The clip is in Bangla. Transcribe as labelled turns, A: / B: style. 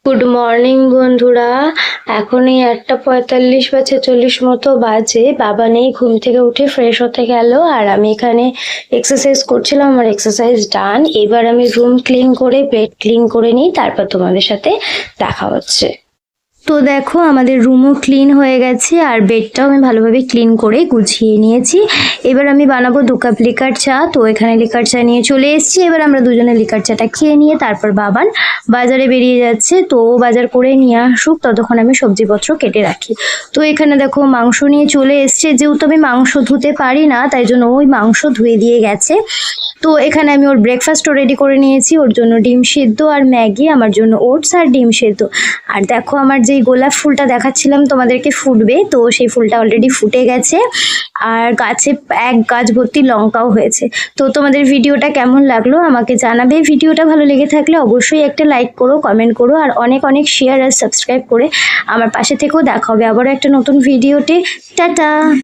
A: গুড মর্নিং বন্ধুরা। এখন এই 8:45 বা 46 মতো বাজে। বাবা নেই, ঘুম থেকে উঠে ফ্রেশ হতে গেল আর আমি এখানে এক্সারসাইজ করছিলাম। আমার এক্সারসাইজ ডান। এবার আমি রুম ক্লিন করে বেড ক্লিন করে নিই, তারপর তোমাদের সাথে দেখা হচ্ছে। তো দেখো আমাদের রুমও ক্লিন হয়ে গেছে আর বেডটাও আমি ভালোভাবে ক্লিন করে গুছিয়ে নিয়েছি। এবার আমি বানাবো 2 কাপ লিকার চা। তো এখানে লিকার চা নিয়ে চলে এসেছি। এবার আমরা দুজনে লিকার চাটা খেয়ে নিয়ে তারপর বাবান বাজারে বেরিয়ে যাচ্ছে। তো ও বাজার করে নিয়ে আসুক, ততক্ষণ আমি সবজিপত্র কেটে রাখি। তো এখানে দেখো মাংস নিয়ে চলে এসছে। যেহেতু আমি মাংস ধুতে পারি না, তাই জন্য ওই মাংস ধুয়ে দিয়ে গেছে। তো এখানে আমি ওর ব্রেকফাস্টও রেডি করে নিয়েছি। ওর জন্য ডিম সিদ্ধ আর ম্যাগি, আমার জন্য ওটস আর ডিম সিদ্ধ। আর দেখো আমার যেই গোলাপ ফুলটা দেখাচ্ছিলাম তোমাদেরকে ফুটবে, তো সেই ফুলটা অলরেডি ফুটে গেছে। আর গাছে এক গাছ ভর্তি লঙ্কাও হয়েছে। তো তোমাদের ভিডিওটা কেমন লাগলো আমাকে জানাবে। ভিডিওটা ভালো লেগে থাকলে অবশ্যই একটা লাইক করো, কমেন্ট করো আর অনেক অনেক শেয়ার আর সাবস্ক্রাইব করে আমার পাশে থেকেও। দেখা হবে আবারও একটা নতুন ভিডিওতে। টাটা।